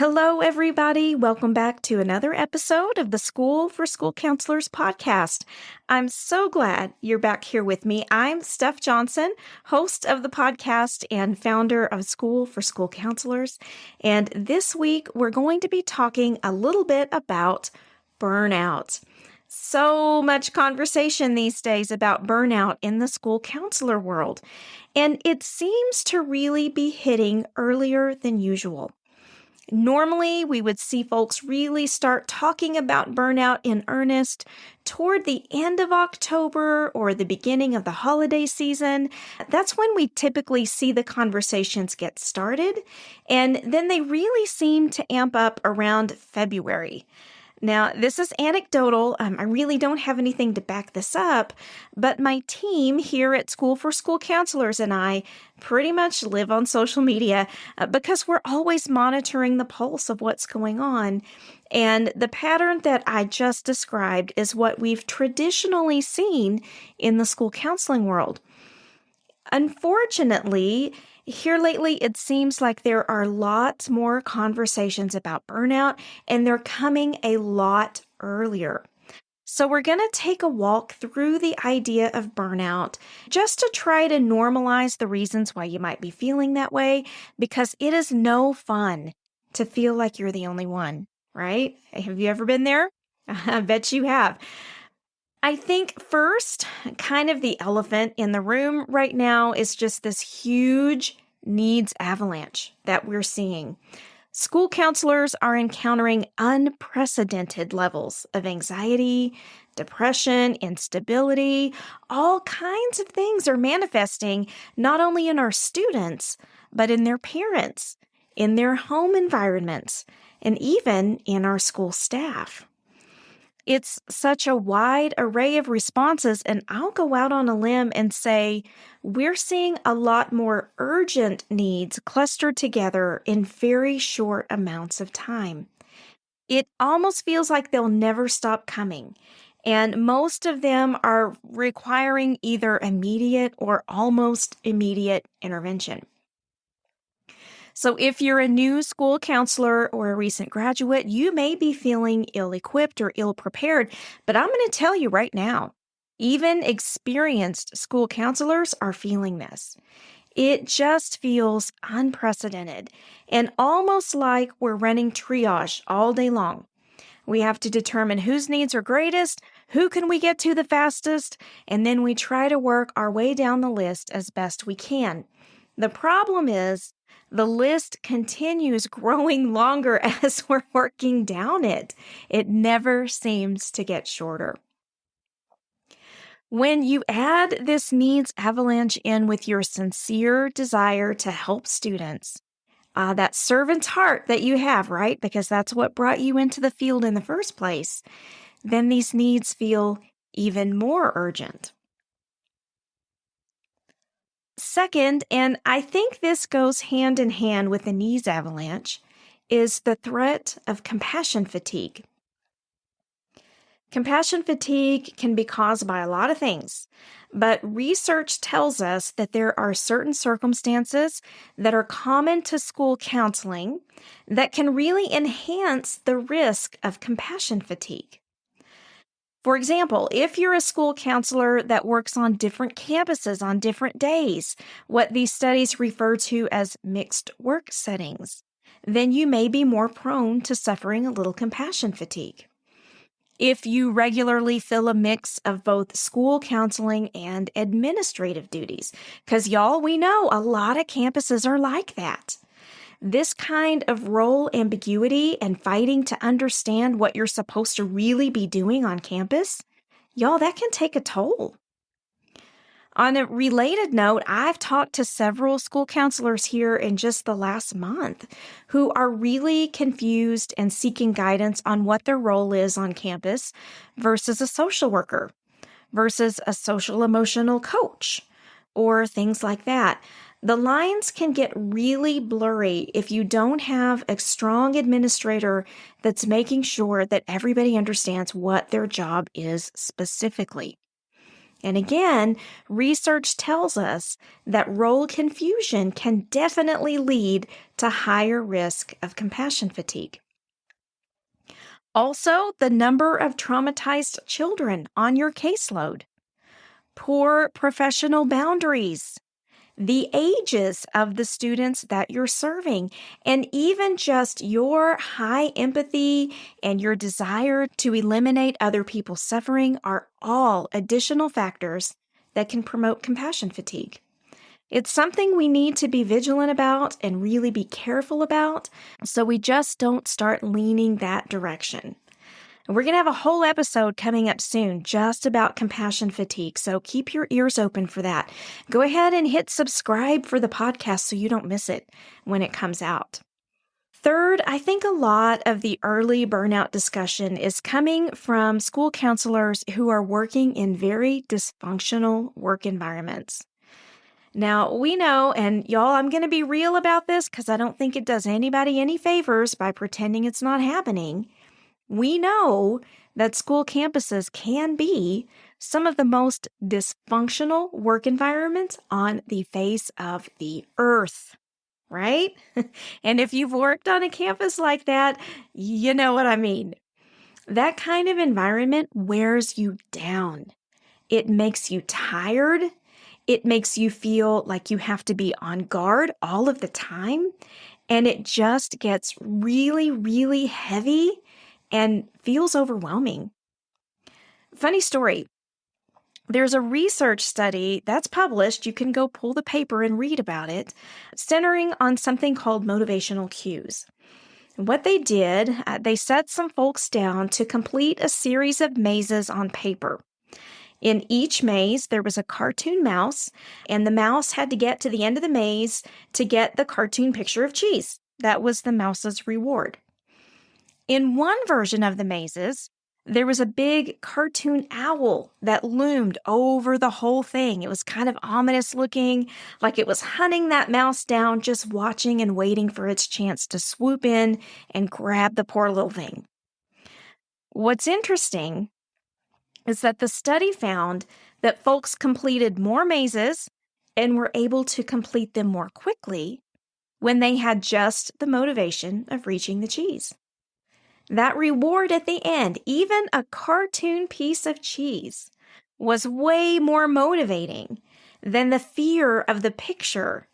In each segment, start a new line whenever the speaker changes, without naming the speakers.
Hello, everybody. Welcome back to another episode of the School for School Counselors podcast. I'm so glad you're back here with me. I'm Steph Johnson, host of the podcast and founder of School for School Counselors. And this week, we're going to be talking a little bit about burnout. So much conversation these days about burnout in the school counselor world. And it seems to really be hitting earlier than usual. Normally, we would see folks really start talking about burnout in earnest toward the end of October or the beginning of the holiday season. That's when we typically see the conversations get started, and then they really seem to amp up around February. Now, this is anecdotal. I really don't have anything to back this up, but my team here at School for School Counselors and I pretty much live on social media because we're always monitoring the pulse of what's going on. And the pattern that I just described is what we've traditionally seen in the school counseling world. Unfortunately, here lately, it seems like there are lots more conversations about burnout, and they're coming a lot earlier. So we're going to take a walk through the idea of burnout just to try to normalize the reasons why you might be feeling that way, because it is no fun to feel like you're the only one, right? Have you ever been there? I bet you have. I think first, kind of the elephant in the room right now is just this huge needs avalanche that we're seeing. School counselors are encountering unprecedented levels of anxiety, depression, instability. All kinds of things are manifesting not only in our students, but in their parents, in their home environments, and even in our school staff. It's such a wide array of responses, and I'll go out on a limb and say we're seeing a lot more urgent needs clustered together in very short amounts of time. It almost feels like they'll never stop coming, and most of them are requiring either immediate or almost immediate intervention. So if you're a new school counselor or a recent graduate, you may be feeling ill-equipped or ill-prepared, but I'm going to tell you right now, even experienced school counselors are feeling this. It just feels unprecedented and almost like we're running triage all day long. We have to determine whose needs are greatest, who can we get to the fastest, and then we try to work our way down the list as best we can. The problem is, the list continues growing longer as we're working down it. It never seems to get shorter. When you add this needs avalanche in with your sincere desire to help students, that servant's heart that you have, right? Because that's what brought you into the field in the first place, then these needs feel even more urgent. Second, and I think this goes hand in hand with the needs avalanche, is the threat of compassion fatigue. Compassion fatigue can be caused by a lot of things, but research tells us that there are certain circumstances that are common to school counseling that can really enhance the risk of compassion fatigue. For example, if you're a school counselor that works on different campuses on different days, what these studies refer to as mixed work settings, then you may be more prone to suffering a little compassion fatigue. If you regularly fill a mix of both school counseling and administrative duties, because y'all, we know a lot of campuses are like that. This kind of role ambiguity and fighting to understand what you're supposed to really be doing on campus, y'all, that can take a toll. On a related note, I've talked to several school counselors here in just the last month who are really confused and seeking guidance on what their role is on campus versus a social worker, versus a social emotional coach, or things like that. The lines can get really blurry if you don't have a strong administrator that's making sure that everybody understands what their job is specifically. And again, research tells us that role confusion can definitely lead to higher risk of compassion fatigue. Also, the number of traumatized children on your caseload, poor professional boundaries, the ages of the students that you're serving, and even just your high empathy and your desire to eliminate other people's suffering are all additional factors that can promote compassion fatigue. It's something we need to be vigilant about and really be careful about so we just don't start leaning that direction. And we're going to have a whole episode coming up soon just about compassion fatigue, so keep your ears open for that. Go ahead and hit subscribe for the podcast so you don't miss it when it comes out. Third, I think a lot of the early burnout discussion is coming from school counselors who are working in very dysfunctional work environments. Now, we know, and y'all, I'm going to be real about this because I don't think it does anybody any favors by pretending it's not happening. We know that school campuses can be some of the most dysfunctional work environments on the face of the earth, right? And if you've worked on a campus like that, you know what I mean. That kind of environment wears you down. It makes you tired. It makes you feel like you have to be on guard all of the time. And it just gets really, really heavy and feels overwhelming. Funny story. There's a research study that's published, you can go pull the paper and read about it, centering on something called motivational cues. What they did, they set some folks down to complete a series of mazes on paper. In each maze, there was a cartoon mouse, and the mouse had to get to the end of the maze to get the cartoon picture of cheese. That was the mouse's reward. In one version of the mazes, there was a big cartoon owl that loomed over the whole thing. It was kind of ominous looking, like it was hunting that mouse down, just watching and waiting for its chance to swoop in and grab the poor little thing. What's interesting is that the study found that folks completed more mazes and were able to complete them more quickly when they had just the motivation of reaching the cheese. That reward at the end, even a cartoon piece of cheese, was way more motivating than the fear of the picture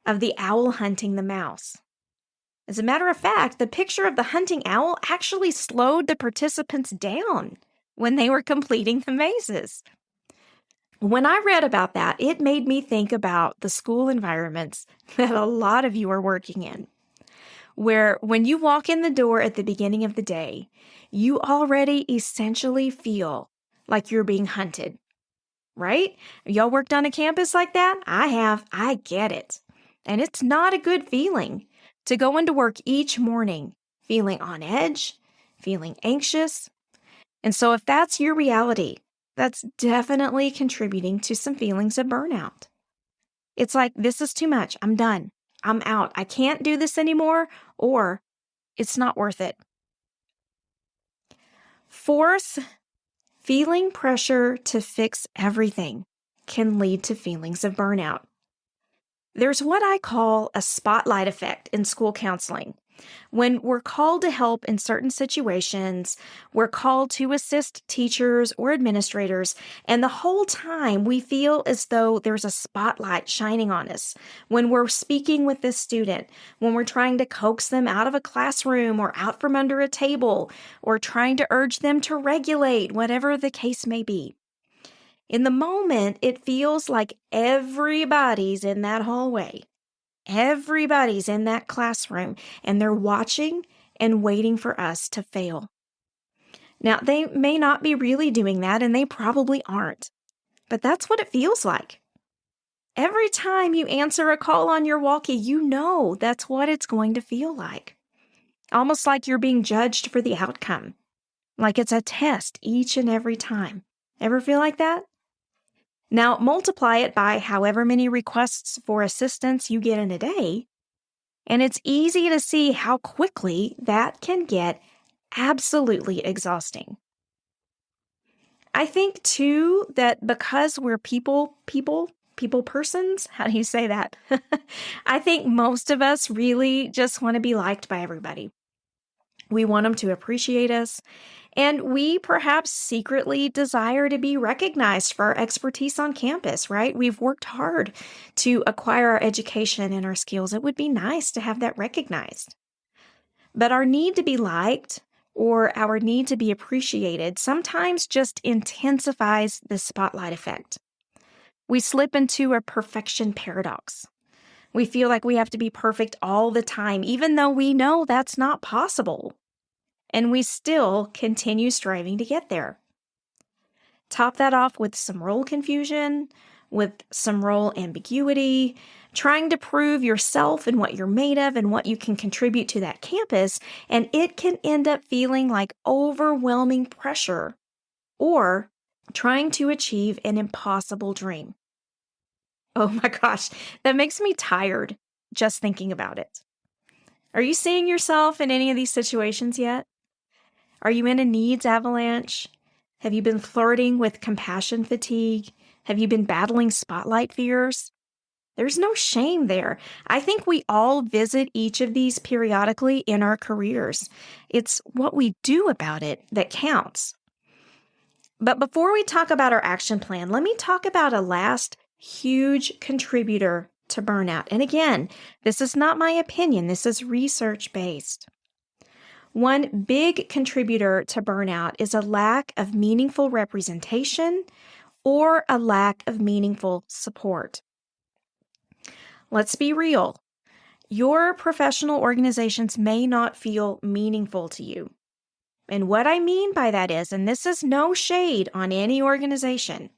of the owl hunting the mouse. As a matter of fact, the picture of the hunting owl actually slowed the participants down when they were completing the mazes. When I read about that, it made me think about the school environments that a lot of you are working in, where when you walk in the door at the beginning of the day, you already essentially feel like you're being hunted, right? Y'all worked on a campus like that? I have. I get it. And it's not a good feeling to go into work each morning feeling on edge, feeling anxious. And so if that's your reality, that's definitely contributing to some feelings of burnout. It's like, this is too much. I'm done. I'm out. I can't do this anymore, or it's not worth it. Fourth, feeling pressure to fix everything can lead to feelings of burnout. There's what I call a spotlight effect in school counseling. When we're called to help in certain situations, we're called to assist teachers or administrators, and the whole time we feel as though there's a spotlight shining on us. When we're speaking with this student, when we're trying to coax them out of a classroom or out from under a table, or trying to urge them to regulate, whatever the case may be. In the moment, it feels like everybody's in that hallway. Everybody's in that classroom, and they're watching and waiting for us to fail. Now, they may not be really doing that, and they probably aren't, but that's what it feels like. Every time you answer a call on your walkie, you know that's what it's going to feel like. Almost like you're being judged for the outcome, like it's a test each and every time. Ever feel like that? Now, multiply it by however many requests for assistance you get in a day, and it's easy to see how quickly that can get absolutely exhausting. I think too that because we're people persons, how do you say that? I think most of us really just want to be liked by everybody. We want them to appreciate us, and we perhaps secretly desire to be recognized for our expertise on campus, right? We've worked hard to acquire our education and our skills. It would be nice to have that recognized. But our need to be liked or our need to be appreciated sometimes just intensifies the spotlight effect. We slip into a perfection paradox. We feel like we have to be perfect all the time, even though we know that's not possible. And we still continue striving to get there. Top that off with some role confusion, with some role ambiguity, trying to prove yourself and what you're made of and what you can contribute to that campus, and it can end up feeling like overwhelming pressure or trying to achieve an impossible dream. Oh my gosh, that makes me tired just thinking about it. Are you seeing yourself in any of these situations yet? Are you in a needs avalanche? Have you been flirting with compassion fatigue? Have you been battling spotlight fears? There's no shame there. I think we all visit each of these periodically in our careers. It's what we do about it that counts. But before we talk about our action plan, let me talk about a last huge contributor to burnout. And again, this is not my opinion. This is research-based. One big contributor to burnout is a lack of meaningful representation or a lack of meaningful support. Let's be real. Your professional organizations may not feel meaningful to you. And what I mean by that is, and this is no shade on any organization,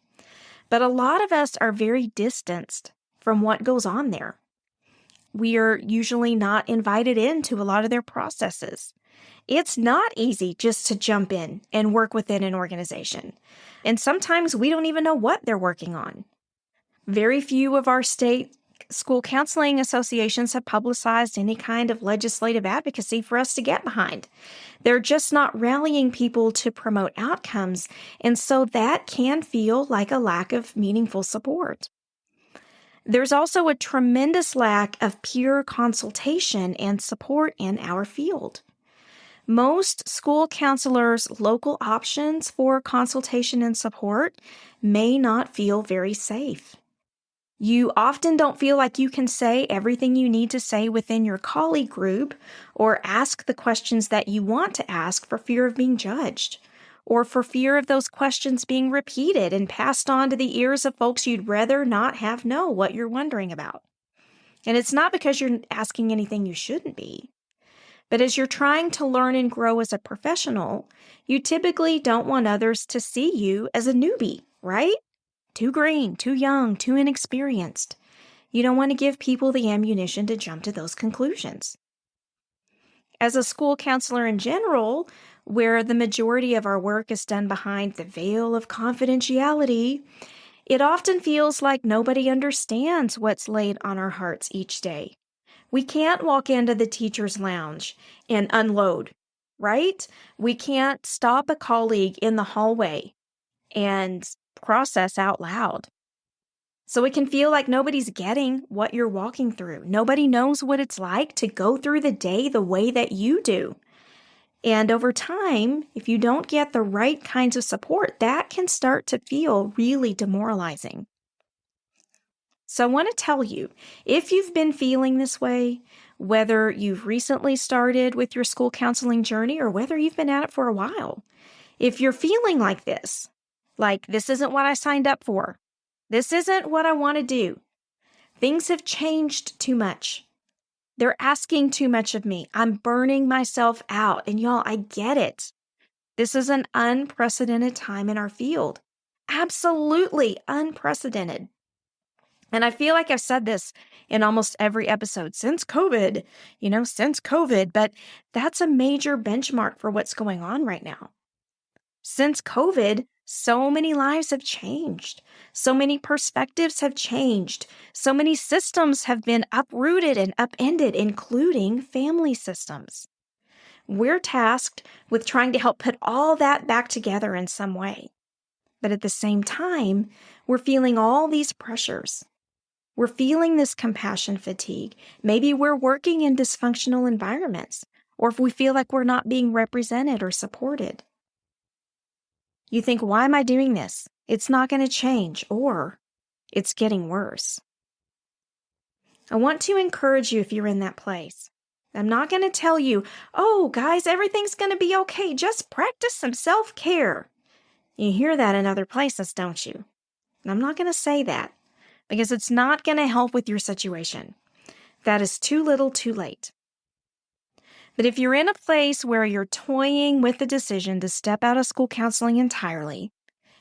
but a lot of us are very distanced from what goes on there. We are usually not invited into a lot of their processes. It's not easy just to jump in and work within an organization. And sometimes we don't even know what they're working on. Very few of our state school counseling associations have publicized any kind of legislative advocacy for us to get behind. They're just not rallying people to promote outcomes, and so that can feel like a lack of meaningful support. There's also a tremendous lack of peer consultation and support in our field. Most school counselors' local options for consultation and support may not feel very safe. You often don't feel like you can say everything you need to say within your colleague group or ask the questions that you want to ask for fear of being judged or for fear of those questions being repeated and passed on to the ears of folks you'd rather not have know what you're wondering about. And it's not because you're asking anything you shouldn't be. But as you're trying to learn and grow as a professional, you typically don't want others to see you as a newbie, right? Too green, too young, too inexperienced. You don't want to give people the ammunition to jump to those conclusions. As a school counselor in general, where the majority of our work is done behind the veil of confidentiality, it often feels like nobody understands what's laid on our hearts each day. We can't walk into the teacher's lounge and unload, right? We can't stop a colleague in the hallway and process out loud. So it can feel like nobody's getting what you're walking through. Nobody knows what it's like to go through the day the way that you do. And over time, if you don't get the right kinds of support, that can start to feel really demoralizing. So I want to tell you, if you've been feeling this way, whether you've recently started with your school counseling journey or whether you've been at it for a while, if you're feeling like this isn't what I signed up for, this isn't what I want to do, things have changed too much. They're asking too much of me. I'm burning myself out. And y'all, I get it. This is an unprecedented time in our field. Absolutely unprecedented. And I feel like I've said this in almost every episode since COVID, but that's a major benchmark for what's going on right now. Since COVID, so many lives have changed. So many perspectives have changed. So many systems have been uprooted and upended, including family systems. We're tasked with trying to help put all that back together in some way. But at the same time, we're feeling all these pressures. We're feeling this compassion fatigue. Maybe we're working in dysfunctional environments, or if we feel like we're not being represented or supported. You think, why am I doing this? It's not going to change, or it's getting worse. I want to encourage you if you're in that place. I'm not going to tell you, oh, guys, everything's going to be okay. Just practice some self-care. You hear that in other places, don't you? And I'm not going to say that because it's not going to help with your situation. That is too little, too late. But if you're in a place where you're toying with the decision to step out of school counseling entirely,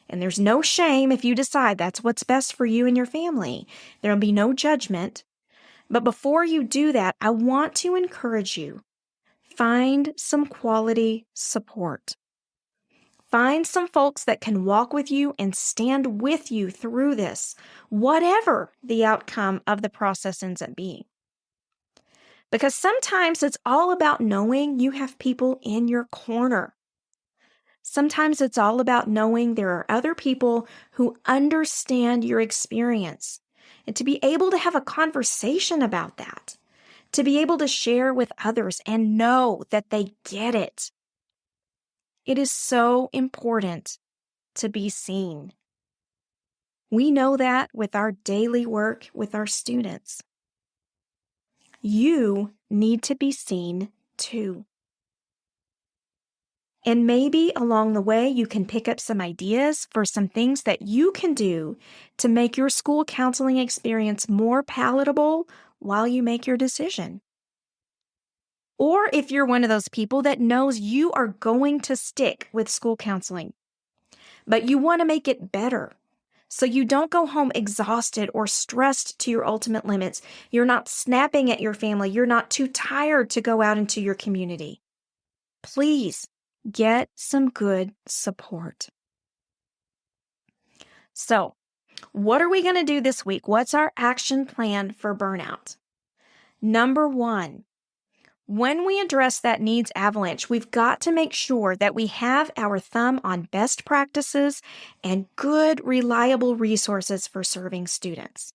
and there's no shame if you decide that's what's best for you and your family, there'll be no judgment. But before you do that, I want to encourage you, find some quality support. Find some folks that can walk with you and stand with you through this, whatever the outcome of the process ends up being. Because sometimes it's all about knowing you have people in your corner. Sometimes it's all about knowing there are other people who understand your experience. And to be able to have a conversation about that, to be able to share with others and know that they get it. It is so important to be seen. We know that with our daily work with our students. You need to be seen too. And maybe along the way, you can pick up some ideas for some things that you can do to make your school counseling experience more palatable while you make your decision. Or if you're one of those people that knows you are going to stick with school counseling, but you want to make it better, so you don't go home exhausted or stressed to your ultimate limits. You're not snapping at your family. You're not too tired to go out into your community. Please get some good support. So, what are we going to do this week? What's our action plan for burnout? Number 1, when we address that needs avalanche, we've got to make sure that we have our thumb on best practices and good, reliable resources for serving students.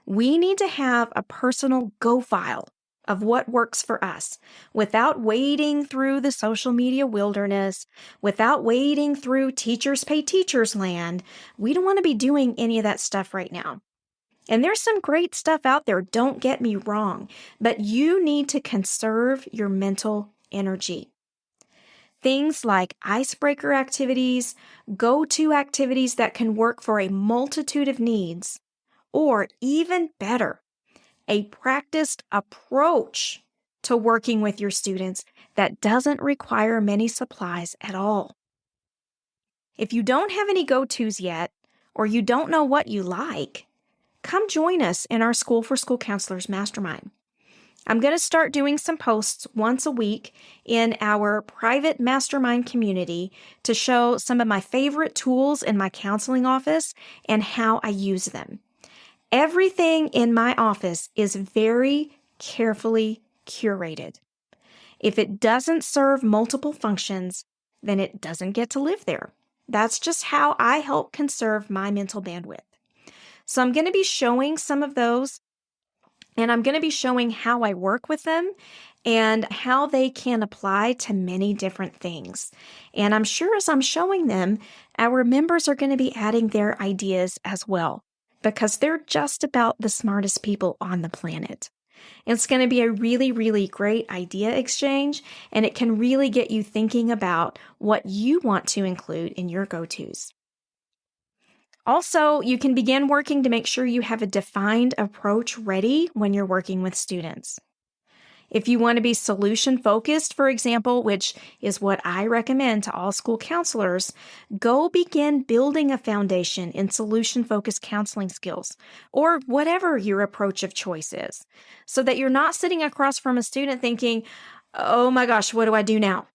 We need to have a personal go file of what works for us without wading through the social media wilderness, without wading through teachers pay teachers land. We don't want to be doing any of that stuff right now. And there's some great stuff out there, don't get me wrong, but you need to conserve your mental energy. Things like icebreaker activities, go-to activities that can work for a multitude of needs, or even better, a practiced approach to working with your students that doesn't require many supplies at all. If you don't have any go-tos yet, or you don't know what you like, come join us in our School for School Counselors Mastermind. I'm going to start doing some posts once a week in our private mastermind community to show some of my favorite tools in my counseling office and how I use them. Everything in my office is very carefully curated. If it doesn't serve multiple functions, then it doesn't get to live there. That's just how I help conserve my mental bandwidth. So I'm going to be showing some of those, and I'm going to be showing how I work with them and how they can apply to many different things. And I'm sure as I'm showing them, our members are going to be adding their ideas as well, because they're just about the smartest people on the planet. It's going to be a really, really great idea exchange, and it can really get you thinking about what you want to include in your go-tos. Also, you can begin working to make sure you have a defined approach ready when you're working with students. If you want to be solution-focused, for example, which is what I recommend to all school counselors, go begin building a foundation in solution-focused counseling skills, or whatever your approach of choice is, so that you're not sitting across from a student thinking, oh my gosh, what do I do now?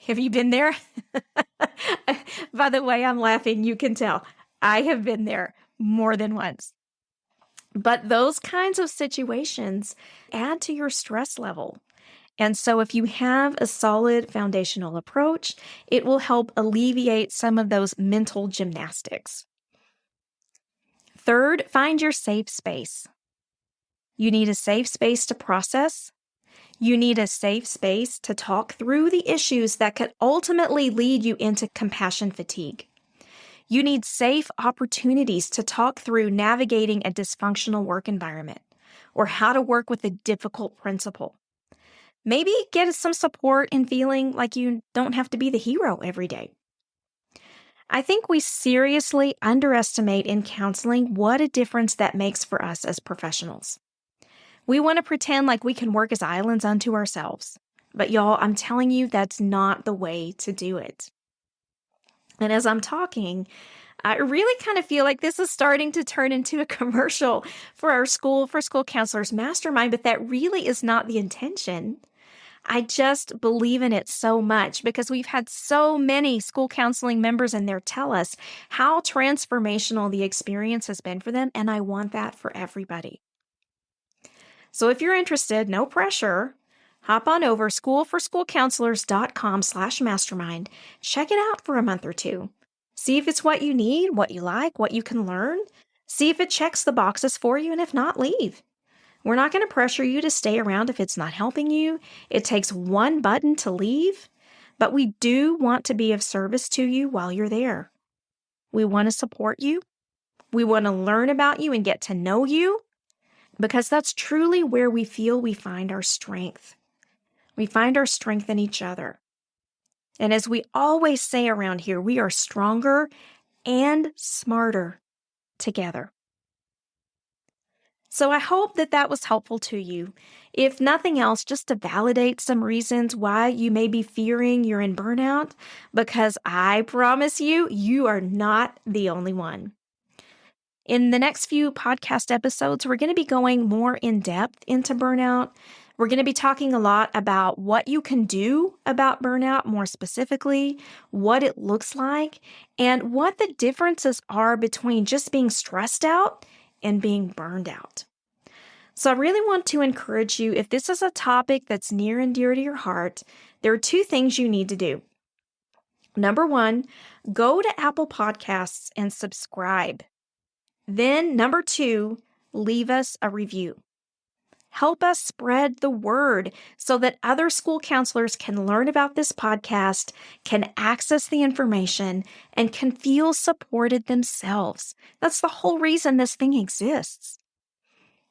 Have you been there? By the way, I'm laughing, you can tell. I have been there more than once. But those kinds of situations add to your stress level. And so if you have a solid foundational approach, it will help alleviate some of those mental gymnastics. Third, find your safe space. You need a safe space to process. You need a safe space to talk through the issues that could ultimately lead you into compassion fatigue. You need safe opportunities to talk through navigating a dysfunctional work environment or how to work with a difficult principal. Maybe get some support in feeling like you don't have to be the hero every day. I think we seriously underestimate in counseling what a difference that makes for us as professionals. We want to pretend like we can work as islands unto ourselves. But y'all, I'm telling you, that's not the way to do it. And as I'm talking, I really kind of feel like this is starting to turn into a commercial for our school counselors mastermind, but that really is not the intention. I just believe in it so much because we've had so many school counseling members in there tell us how transformational the experience has been for them, and I want that for everybody. So if you're interested, no pressure, hop on over schoolforschoolcounselors.com/mastermind. Check it out for a month or two. See if it's what you need, what you like, what you can learn. See if it checks the boxes for you, and if not, leave. We're not going to pressure you to stay around if it's not helping you. It takes one button to leave, but we do want to be of service to you while you're there. We want to support you. We want to learn about you and get to know you because that's truly where we feel we find our strength. We find our strength in each other. And as we always say around here, we are stronger and smarter together. So I hope that was helpful to you. If nothing else, just to validate some reasons why you may be fearing you're in burnout, because I promise you, you are not the only one. In the next few podcast episodes, we're going to be going more in depth into burnout. We're going to be talking a lot about what you can do about burnout, more specifically, what it looks like, and what the differences are between just being stressed out and being burned out. So I really want to encourage you, if this is a topic that's near and dear to your heart, there are two things you need to do. Number one, go to Apple Podcasts and subscribe. Then number two, leave us a review. Help us spread the word so that other school counselors can learn about this podcast, can access the information, and can feel supported themselves. That's the whole reason this thing exists.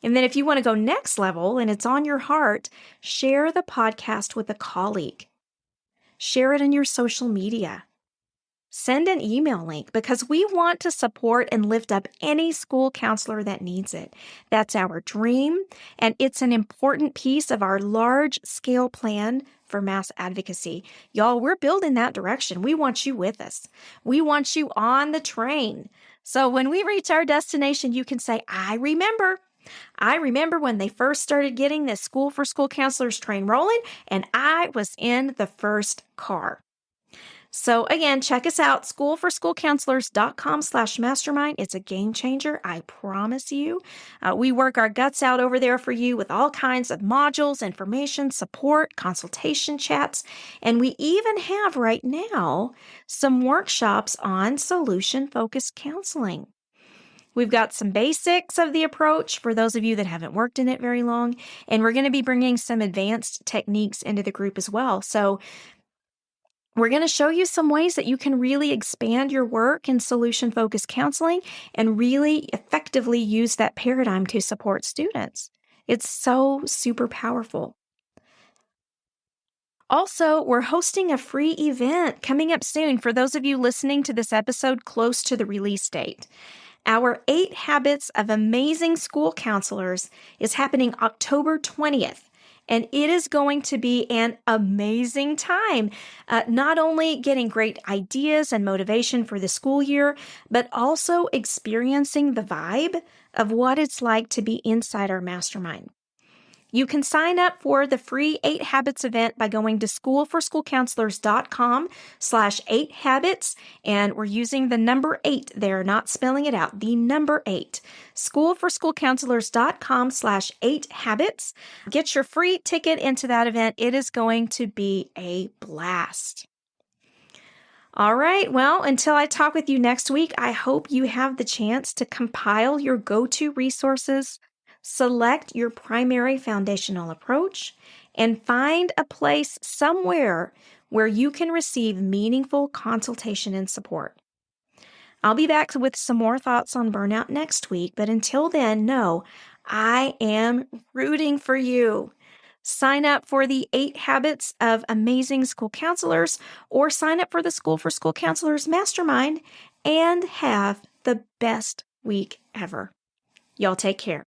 And then if you want to go next level and it's on your heart, share the podcast with a colleague. Share it in your social media. Send an email link because we want to support and lift up any school counselor that needs it. That's our dream, and it's an important piece of our large-scale plan for mass advocacy. Y'all, we're building that direction. We want you with us. We want you on the train. So when we reach our destination, you can say, I remember when they first started getting this School for School Counselors train rolling, and I was in the first car. So again, check us out, schoolforschoolcounselors.com/mastermind. It's a game changer, I promise you. We work our guts out over there for you with all kinds of modules, information, support, consultation chats, and we even have right now some workshops on solution-focused counseling. We've got some basics of the approach for those of you that haven't worked in it very long, and we're going to be bringing some advanced techniques into the group as well. So we're going to show you some ways that you can really expand your work in solution-focused counseling and really effectively use that paradigm to support students. It's so super powerful. Also, we're hosting a free event coming up soon for those of you listening to this episode close to the release date. Our 8 Habits of Amazing School Counselors is happening October 20th. And it is going to be an amazing time, not only getting great ideas and motivation for the school year, but also experiencing the vibe of what it's like to be inside our mastermind. You can sign up for the free 8 Habits event by going to schoolforschoolcounselors.com/8habits. And we're using the number 8 there, not spelling it out, the number 8. schoolforschoolcounselors.com/8habits. Get your free ticket into that event. It is going to be a blast. All right. Well, until I talk with you next week, I hope you have the chance to compile your go-to resources, select your primary foundational approach, and find a place somewhere where you can receive meaningful consultation and support. I'll be back with some more thoughts on burnout next week, but until then, know I am rooting for you. Sign up for the 8 Habits of Amazing School Counselors or sign up for the School for School Counselors Mastermind and have the best week ever. Y'all take care.